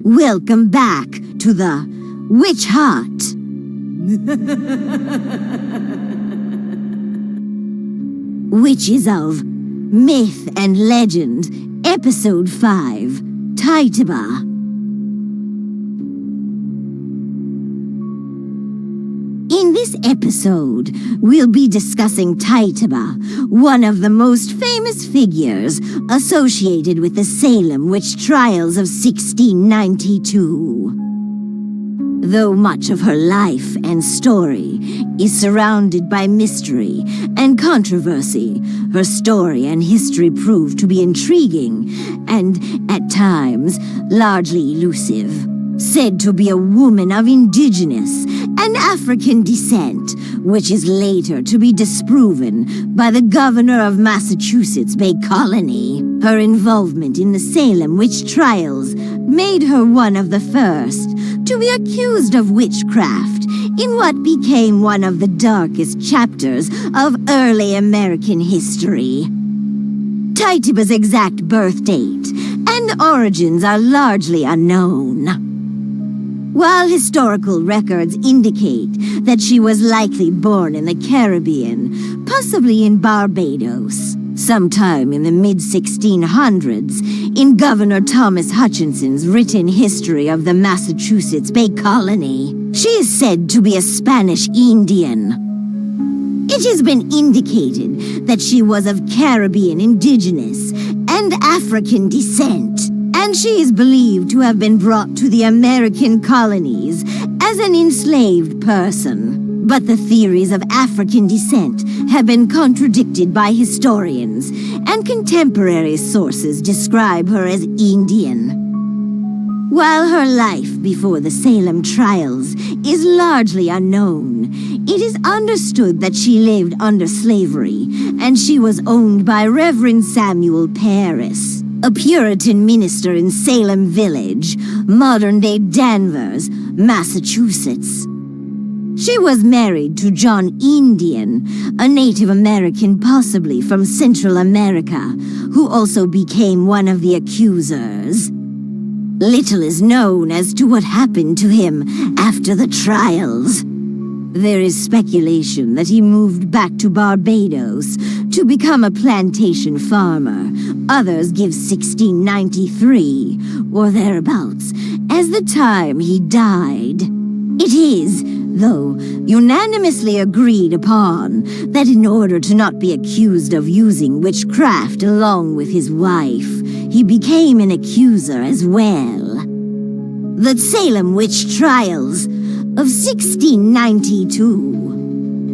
Welcome back to the Witch Hut. Witches of Myth and Legend, Episode 5, Tituba. In this episode, we'll be discussing Tituba, one of the most famous figures associated with the Salem Witch Trials of 1692. Though much of her life and story is surrounded by mystery and controversy, her story and history prove to be intriguing and, at times, largely elusive. Said to be a woman of indigenous and African descent, which is later to be disproven by the governor of Massachusetts Bay Colony. Her involvement in the Salem Witch Trials made her one of the first to be accused of witchcraft in what became one of the darkest chapters of early American history. Tituba's exact birth date and origins are largely unknown. While historical records indicate that she was likely born in the Caribbean, possibly in Barbados, sometime in the mid-1600s, in Governor Thomas Hutchinson's written history of the Massachusetts Bay Colony, she is said to be a Spanish Indian. It has been indicated that she was of Caribbean indigenous and African descent, and she is believed to have been brought to the American colonies as an enslaved person. But the theories of African descent have been contradicted by historians, and contemporary sources describe her as Indian. While her life before the Salem trials is largely unknown, it is understood that she lived under slavery, and she was owned by Reverend Samuel Parris, a Puritan minister in Salem Village, modern-day Danvers, Massachusetts. She was married to John Indian, a Native American possibly from Central America, who also became one of the accusers. Little is known as to what happened to him after the trials. There is speculation that he moved back to Barbados to become a plantation farmer. Others give 1693, or thereabouts, as the time he died. It is, though, unanimously agreed upon that in order to not be accused of using witchcraft along with his wife, he became an accuser as well. The Salem Witch Trials of 1692.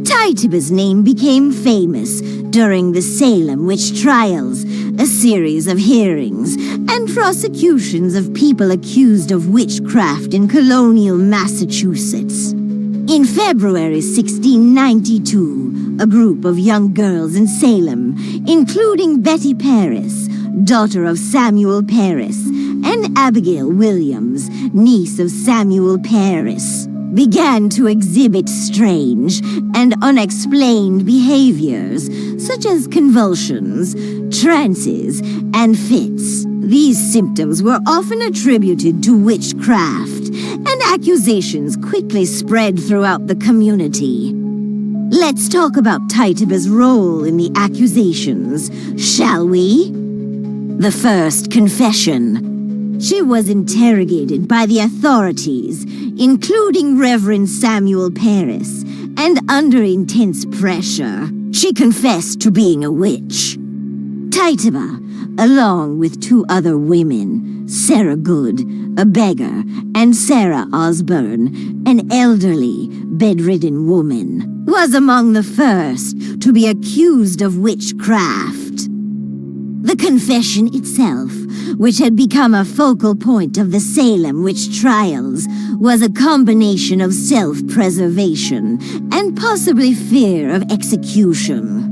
Tituba's name became famous during the Salem Witch Trials, a series of hearings and prosecutions of people accused of witchcraft in colonial Massachusetts. In February 1692, a group of young girls in Salem, including Betty Parris, daughter of Samuel Parris, and Abigail Williams, niece of Samuel Parris, began to exhibit strange and unexplained behaviors, such as convulsions, trances, and fits. These symptoms were often attributed to witchcraft, and accusations quickly spread throughout the community. Let's talk about Tituba's role in the accusations, shall we? The first confession. She was interrogated by the authorities, including Reverend Samuel Parris, and under intense pressure, she confessed to being a witch. Tituba, along with two other women, Sarah Good, a beggar, and Sarah Osborne, an elderly, bedridden woman, was among the first to be accused of witchcraft. The confession itself, which had become a focal point of the Salem Witch Trials, was a combination of self-preservation and possibly fear of execution.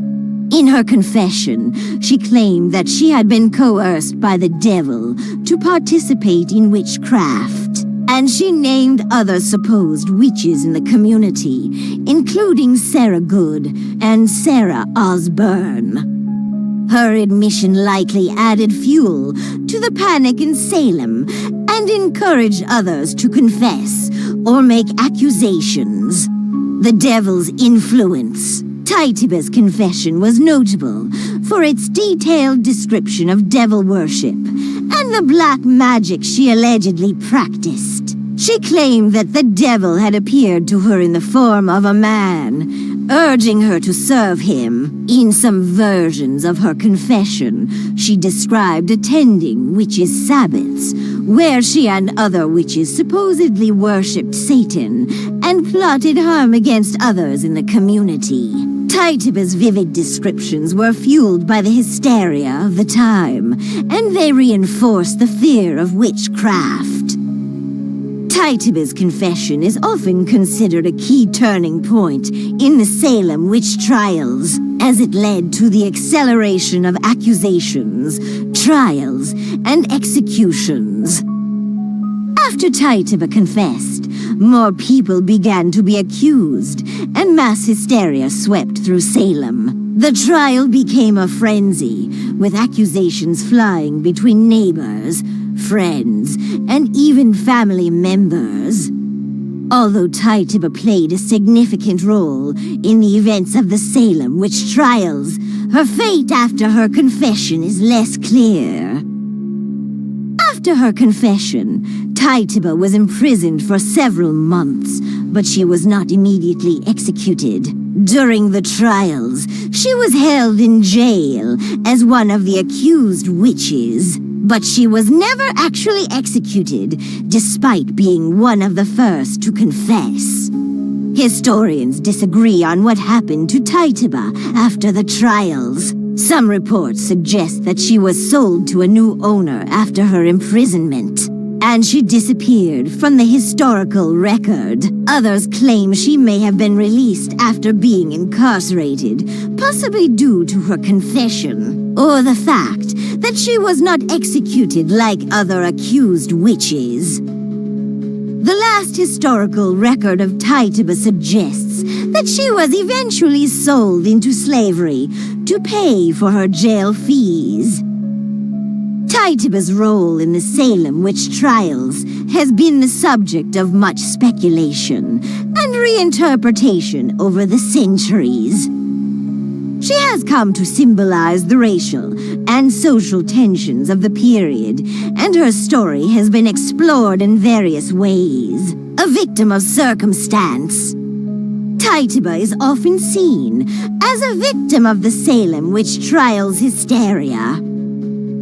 In her confession, she claimed that she had been coerced by the devil to participate in witchcraft, and she named other supposed witches in the community, including Sarah Good and Sarah Osborne. Her admission likely added fuel to the panic in Salem, and and encouraged others to confess or make accusations. The devil's influence. Tituba's confession was notable for its detailed description of devil worship and the black magic she allegedly practiced. She claimed that the devil had appeared to her in the form of a man, urging her to serve him. In some versions of her confession, she described attending witches' sabbaths, where she and other witches supposedly worshipped Satan and plotted harm against others in the community. Tituba's vivid descriptions were fueled by the hysteria of the time, and they reinforced the fear of witchcraft. Tituba's confession is often considered a key turning point in the Salem Witch Trials, as it led to the acceleration of accusations, trials, and executions. After Tituba confessed, more people began to be accused, and mass hysteria swept through Salem. The trial became a frenzy, with accusations flying between neighbors, friends, and even family members. Although Tituba played a significant role in the events of the Salem Witch Trials, her fate after her confession is less clear. After her confession, Tituba was imprisoned for several months, but she was not immediately executed. During the trials, she was held in jail as one of the accused witches, but she was never actually executed, despite being one of the first to confess. Historians disagree on what happened to Tituba after the trials. Some reports suggest that she was sold to a new owner after her imprisonment, and she disappeared from the historical record. Others claim she may have been released after being incarcerated, possibly due to her confession, or the fact that she was not executed like other accused witches. The last historical record of Tituba suggests that she was eventually sold into slavery to pay for her jail fees. Tituba's role in the Salem Witch Trials has been the subject of much speculation and reinterpretation over the centuries. She has come to symbolize the racial and social tensions of the period, and her story has been explored in various ways. A victim of circumstance, Tituba is often seen as a victim of the Salem Witch Trials hysteria.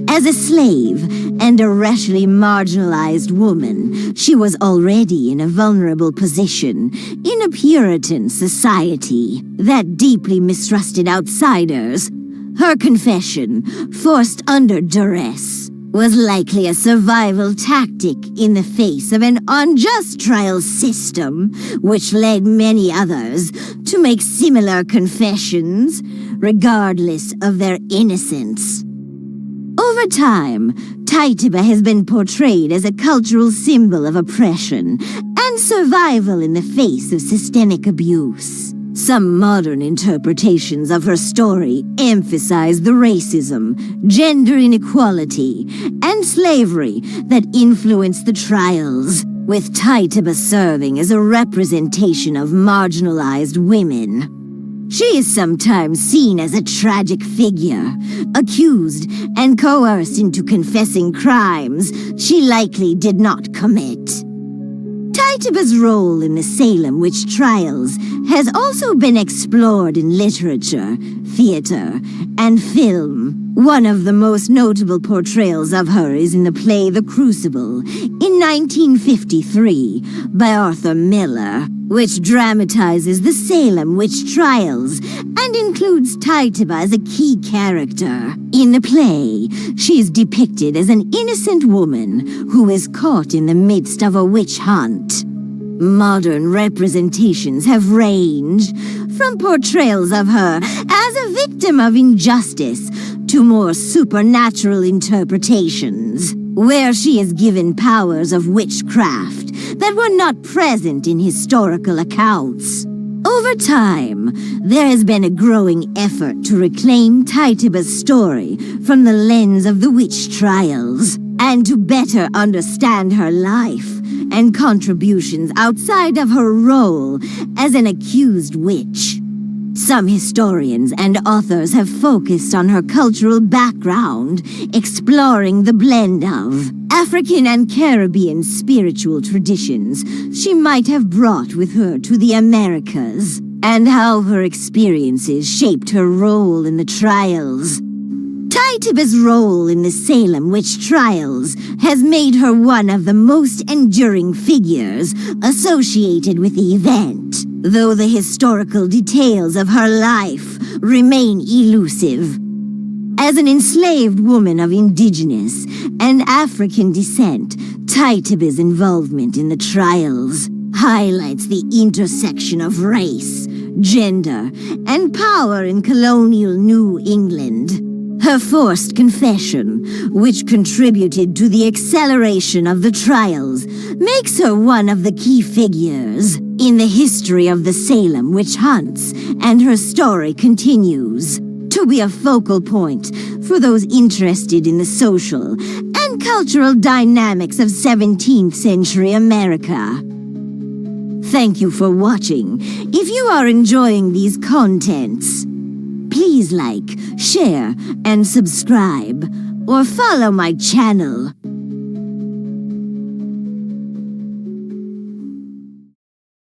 As a slave and a racially marginalized woman, she was already in a vulnerable position in a Puritan society that deeply mistrusted outsiders. Her confession, forced under duress, was likely a survival tactic in the face of an unjust trial system, which led many others to make similar confessions, regardless of their innocence. Over time, Tituba has been portrayed as a cultural symbol of oppression and survival in the face of systemic abuse. Some modern interpretations of her story emphasize the racism, gender inequality, and slavery that influenced the trials, with Tituba serving as a representation of marginalized women. She is sometimes seen as a tragic figure, accused and coerced into confessing crimes she likely did not commit. Tituba's role in the Salem Witch Trials has also been explored in literature, theater, and film. One of the most notable portrayals of her is in the play The Crucible in 1953 by Arthur Miller, which dramatizes the Salem Witch Trials and includes Tituba as a key character. In the play, she is depicted as an innocent woman who is caught in the midst of a witch hunt. Modern representations have ranged from portrayals of her as a victim of injustice to more supernatural interpretations, where she is given powers of witchcraft that were not present in historical accounts. Over time, there has been a growing effort to reclaim Tituba's story from the lens of the witch trials. and to better understand her life and contributions outside of her role as an accused witch. Some historians and authors have focused on her cultural background, exploring the blend of African and Caribbean spiritual traditions she might have brought with her to the Americas, and how her experiences shaped her role in the trials. Tituba's role in the Salem Witch Trials has made her one of the most enduring figures associated with the event, though the historical details of her life remain elusive. As an enslaved woman of indigenous and African descent, Tituba's involvement in the trials highlights the intersection of race, gender, and power in colonial New England. Her forced confession, which contributed to the acceleration of the trials, makes her one of the key figures in the history of the Salem witch hunts, and her story continues to be a focal point for those interested in the social and cultural dynamics of 17th century America. Thank you for watching. If you are enjoying these contents, please like, share, and subscribe, or follow my channel.